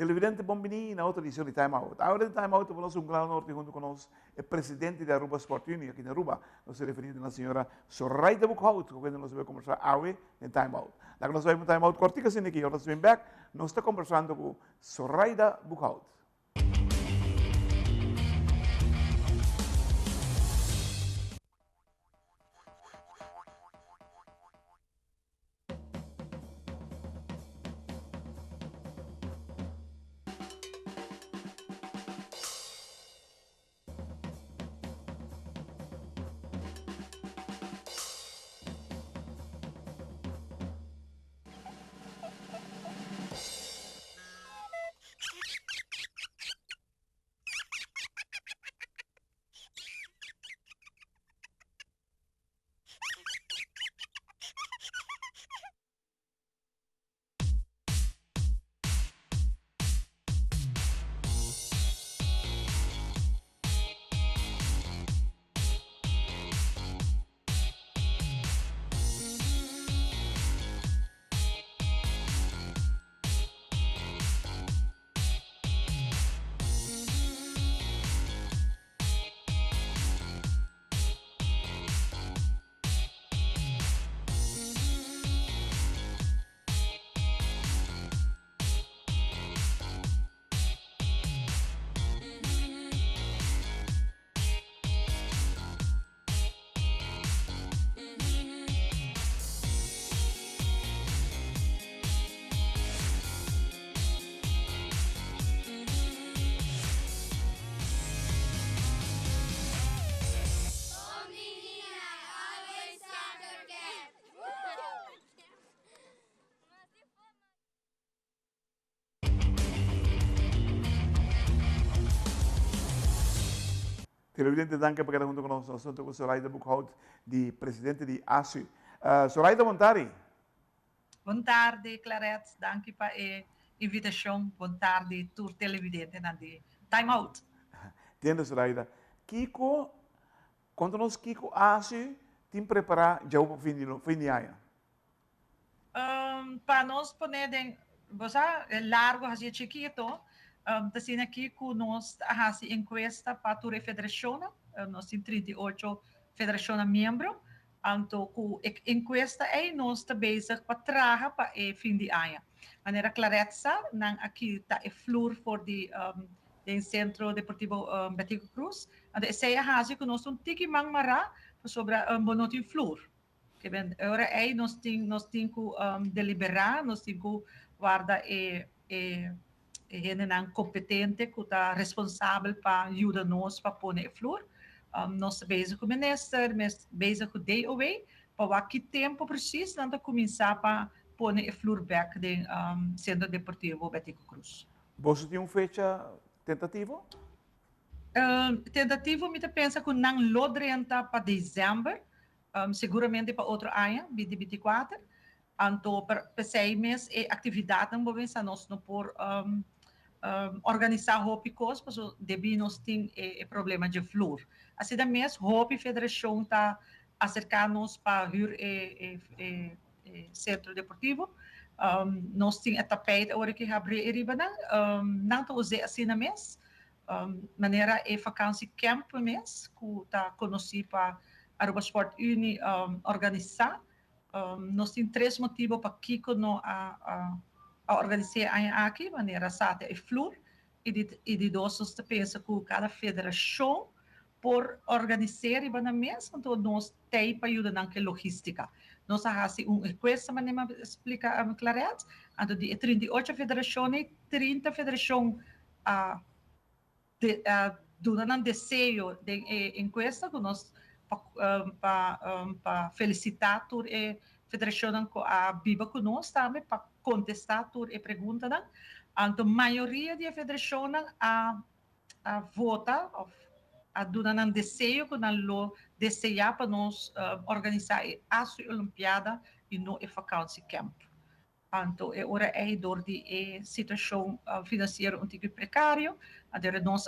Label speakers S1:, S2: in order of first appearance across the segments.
S1: Televidente Bombini, na outra edição de Time Out. A hora de Time Out, vamos um grau norte junto conosco, é presidente da Aruba Sport Union, aqui na Aruba. Nós se referimos à senhora Zoraida Buchhout, com quem nós vamos conversar hoje em Time Out. Lá que nós vamos Time Out, cortica assim aqui, nós vamos back, nós estamos conversando com Zoraida Buchhout. Televidente, danke per junto con nosotros. Nós estamos com Zoraida Buchhout, de presidente de ASU. Zoraida, boa tarde.
S2: Boa tarde, Clarette. Danke per a invitação. Boa tarde, tour televidente na de Time Out.
S1: Entende, Zoraida? Kiko, quando nós Kiko ASU, tem preparar já o fim de ano?
S2: Para nós poder, você largo assim chiquito, assim aqui com nós a encuesta para a federação, nós temos 38 federações membros, então com encuesta aí nós está bezig para trabalhar para o fim de ano. Maneira clareza, nang aqui está o flor for de Centro Deportivo Betico Cruz, então essa é a assim que nós tiki mangmara sobre bonotin flor. Que bem, agora aí nós temos que deliberar, nós temos que guardar gente competente que está responsável para ajudar nós para pôr a flor. Nós bezig com o ministro, bezig com o DOE, para que tempo preciso para começar para pôr a flor back do Centro Deportivo Betico Cruz.
S1: Você tem uma fecha tentativa?
S2: Tentativa, me pensa que não lodrenta para dezembro, seguramente para outro ano, 2024. Então, para 6 meses, a atividade não vai ser nós não por organizar roupas, porque devemos ter problema de flor. Assim da mesmo, roupa federação está acercar-nos para o centro deportivo. Nós temos a tapete, agora que abrir a riba, não está usando assim na mês. Maneira é vacância camp mês, que está conhecido para a Aruba Sport Union organizar. Nós temos 3 motivos para que a organizar aqui, maneira sata e flor, e de dois nós pensa que cada federação por organizar e na mesa, então nós temos para ajudar na logística. Nós fazemos uma coisa, mas não explica a clareza, então de 38 federações, 30 federações durante um desejo de encuesta, que nós para felicitar a federação a viva conosco também para contestar a pergunta. Então, a maioria da federação a vota a durante um desejo que nós desejar para nós organizar a Olimpíada e não a vacância camp. Então, agora é dor de situação financeira um pouco precária. Então, nós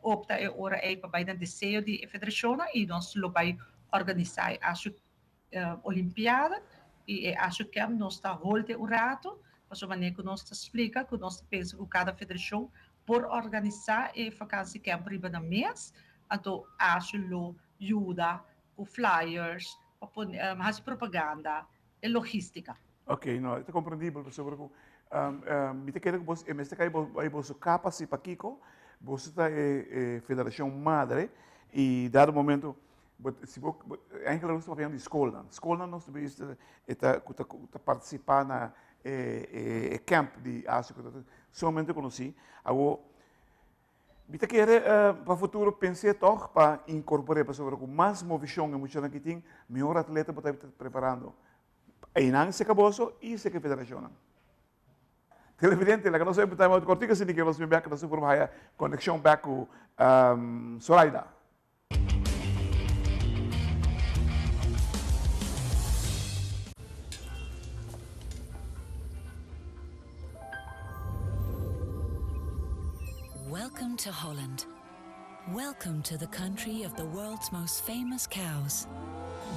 S2: opta agora é para o desejo da federação e nós vai organizar a Olimpíada e acho que nós está voltando um rato mas a maneira que nós explica, que nós pensa que cada federação por organizar e vakantie camp riba na mês, então acho ajuda, com flyers, mais propaganda e logística.
S1: Ok, no, itu compreendível, professor. Mita quero que você, neste caso, você capacita para Kiko, você está federação madre, e dado momento, se você, ainda não está fazendo escola nós devemos participar na camp de África, somente conheci, agora, mita quero para o futuro, pensei toch para incorporar, professor, com mais movição e muito que tem, melhor atleta para estar preparando. E não se acabou e se que federação. Televidente, la que nós vamos muito cortiga, se ninguém nós vem back, nós vamos fazer conexão back com Zoraida.
S3: Welcome to Holland. Welcome to the country of the world's most famous cows.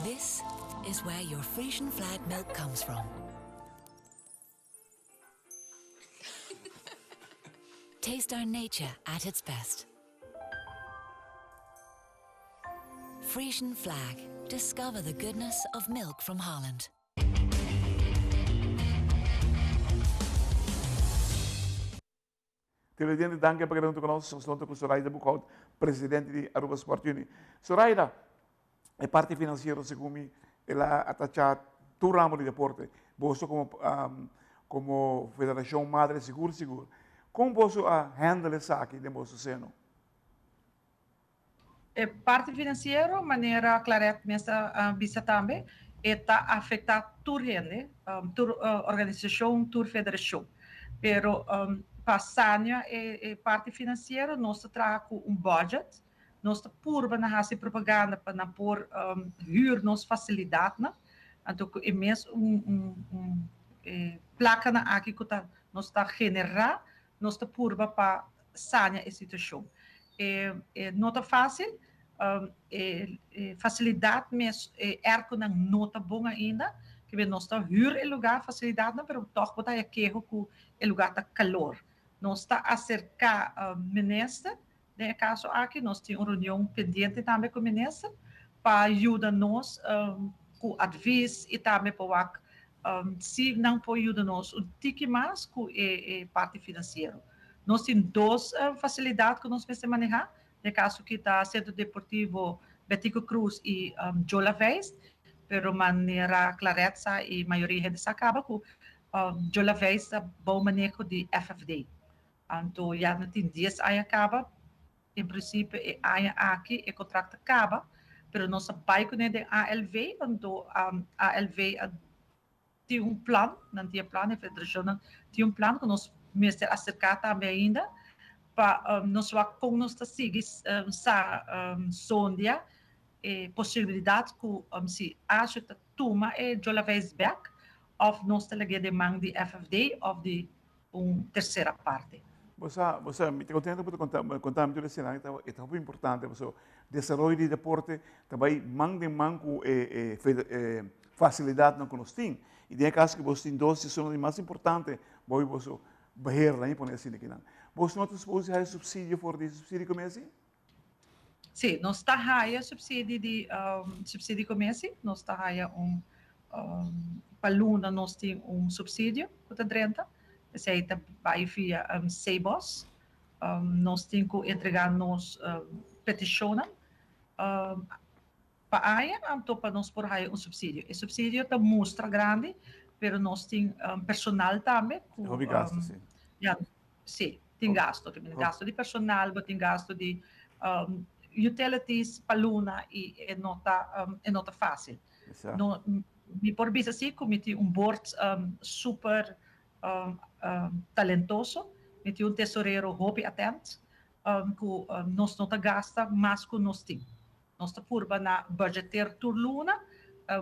S3: This is where your Frisian flag milk comes from. Taste our nature at its best. Frisian flag. Discover the goodness of milk from Holland.
S1: Televidente, dank je voor het conosco, sono stato con Zoraida Boekhout, presidente di Aruba Sport Unie. Zoraida, è parte finanziaria, secondo me, ela attaccia tu ramo di deporte, você como federação madre seguro. Como você handle isso aqui de você seno?
S2: Parte financeira, maneira claramente nessa visa também, está afetar toda rende, toda organização, toda federação. Pero passando parte financeira, nós trago budget, nós purba na raça propaganda para por huur nos facilidade, né? Então, é mesmo placa na aqui que nós está generar, nós está purba para sanar a situação. Não é fácil, facilidade mesmo com uma nota boa ainda, que nós está huur o lugar facilidade, mas toch botar aqui que o lugar está calor. Nós está acercar ministro, no caso aqui nós temos uma reunião pendente também com o ministro para ajudar-nos com advice e também para se não pode ajudar-nos um tique mais com a parte financeira. Nós temos duas facilidades que nós precisamos manejar, no caso que está Centro Deportivo Betico Cruz e Jola Veist, pero maneira clareza e maioria gente se acaba com Jola Veist é bom manejo de FFD. Então, já não tem dias aí acaba, em princípio, aí aqui o contrato acaba, mas nossa bike de ALV, então a ALV tem plano, não tem plano, a federação tem plano que nós mesmo acercar também ainda, para nós com nós seguir essa sondia possibilidade que se acha que toma Jola Veist back, of nós teleguia de mão de FFD, of de terceira parte.
S1: Você me contenta por contar muito desse cenário, é muito importante, você desenvolver de deporte, também mão de mão com facilidade que nós temos. E tem caso que você tem duas decisões mais importantes, você vai lá e põe assim aqui. Você não tem subsídio for de subsídio começo?
S2: Sim, nós está aí subsídio de subsídio começo, nós está aí para Luna nós temos subsídio, que 30. Zij vai via CBOS. Nós temos que entregar nos petições para a área, então para nós por aí subsídio. O subsídio está muito grande, mas nós temos personal também.
S1: Houve gasto, sim.
S2: Sim, tem gasto. Tem gasto de personal, tem gasto de utilities para Luna e não está fácil. Me por vista assim, como tem board super talentoso, tem tesoureiro hobby atento, que nós não gasta mais que nós temos. Nós purba na budgeteiro por Luna,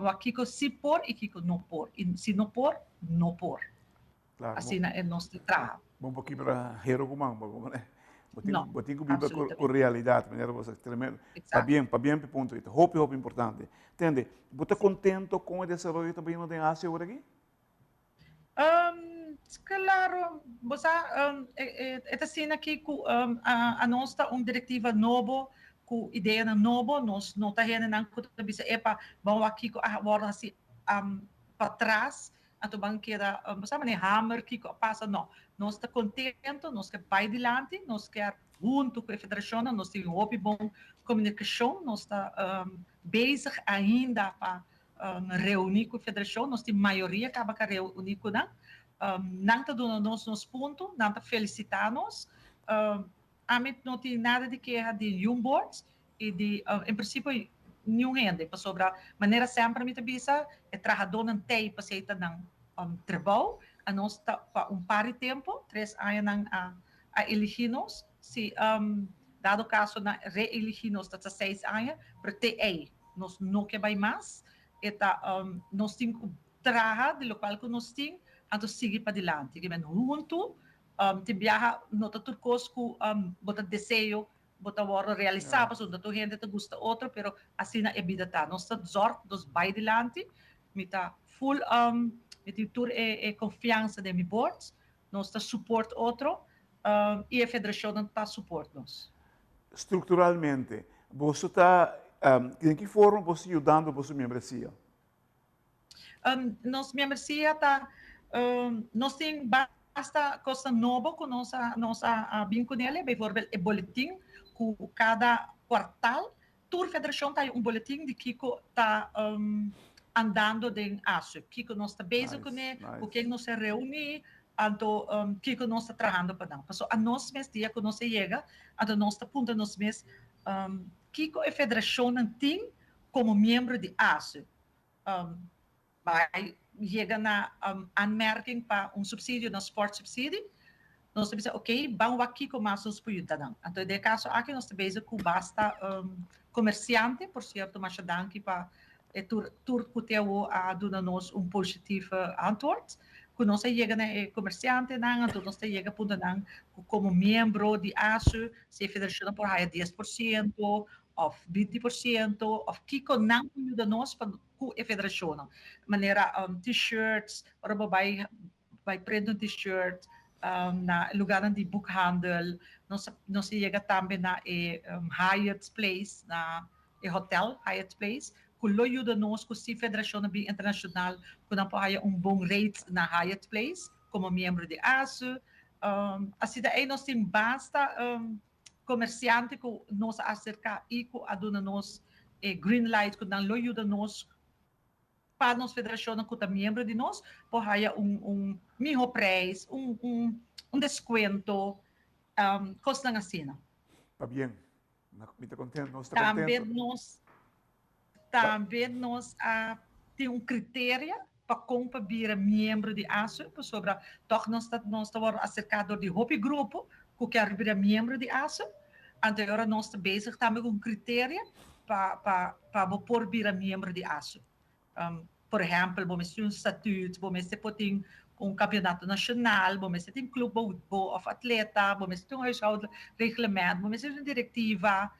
S2: aqui que se por e aqui que não por. E se não por, não por.
S1: Claro,
S2: assim é nosso trabalho.
S1: Bom pouquinho para hero comando, né? Botinho que vive com realidade, maneira você tremendo. Para bem ponto. Hobby importante. Entende? Você está contente com o desenvolvimento também no Ásia agora aqui?
S2: Claro, bosa esta cena aqui com a nossa diretiva novo com ideia na novo nós não tá rendo não que tu bisa epa bom aqui com agora assim para trás então banqueira bosa mané hammer que passa não nós está contento nós quer vai adiante nós quer junto com a federação nós temos uma bom comunicação nós está bezig ainda para reunir com a federação nós temos maioria acaba com reunir com não está dando nos pontos, não está felicitar-nos. A mim não tem nada de queixa de nenhum board e de, em princípio, nenhum rende. Sobre a maneira sempre, a mim também é trabalhador não tem para ser trabalho. A nós está par de tempo, 3 anos a elegir-nos. Se, dado o caso, na reelegir-nos, está 6 anos, para ter nós não queremos mais. Nós temos trabalho do local que nós temos, então seguir para adiante. Que junto, te viaja, não está tudo coisa que bota desejo, bota hora realizar, porque não gente te gosta outro, pero assim na vida tá. Nós está zorg, nós vai adiante, me tá full, me tem toda a confiança de meu board, nós está support outro, e a federação não está support nós.
S1: Estruturalmente, você está, em que forma você ajudando a sua membresia?
S2: Nossa membresia está nós temos basta coisa nova com nossa vinculada, por exemplo, o boletim com cada quartal, toda federação tem boletim de que está andando em aço, que nós está bezig com ele, o que nós se reúne, então que nós está trabalhando para não. A nós mesmo dia que nós chega, a nós ponto nós mesmo que a federação tem como membro de aço, vai chega na aanmerking para subsídio, na sport subsídio, nós temos ok, vamos aqui com mais uns períodos. Então, de caso aqui nós temos com basta comerciante, por certo, mas danke para tudo que teu a dar-nos positivo antwoord. Quando nós chega na comerciante, então nós chega ponto como membro de ASU, se a federação por aí 10%, of 20%, of Kiko não ajuda nós para a federação. Maneira t-shirts, para vai prender t-shirt, na lugar de boekhandel, nós chega também na Hyatt Place, na hotel Hyatt Place, que lo ajuda nós com a federação internacional, quando nós bom rate na Hyatt Place, como membro de ASU. Assim daí nós temos basta comerciante que nos acerca e que aduna nos green light que não lo ajuda nos para nos federação que é membro de nós por aí melhor preço desconto coisa assim.
S1: Tá bem, me contente, nós
S2: também nós tem critério para comprar membro de ASU sobre toch nós estamos acercado de hobby grupo que quer vir membro de ASU, então agora nós estamos bezig também com critério para pôr vir membro de ASU. Por exemplo, vamos ter estatuto, vamos ter campeonato nacional, vamos ter clube of atleta, vamos ter huishoudelijk reglement, vamos ter diretiva.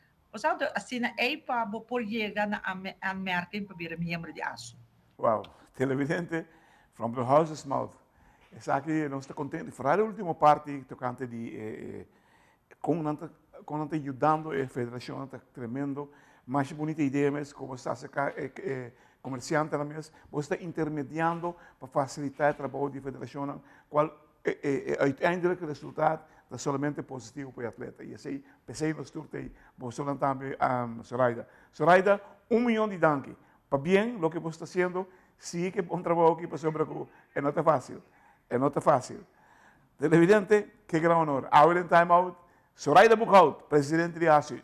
S2: Assim é para pôr chegar na aanmerking para vir membro de ASU.
S1: Wow, televidente, from the horse's mouth. Essa aqui nós estamos contentes. Fora a última parte tocante de como não está ajudando a federação, está tremendo. Mais bonita ideia mesmo, como está comerciante mesmo, você está intermediando para facilitar o trabalho da federação, qual uiteindelijk o resultado é somente positivo para o atleta. E assim, pensei nos turtei, você não também Zoraida. Zoraida, 1 milhão de danke. Para bem, o que você está fazendo, sim que é um trabalho aqui para sobre o é não fácil. É não fácil. Televidente, que gran honor. Ahora en Time Out, Zoraida Buchhout, presidente de ASU.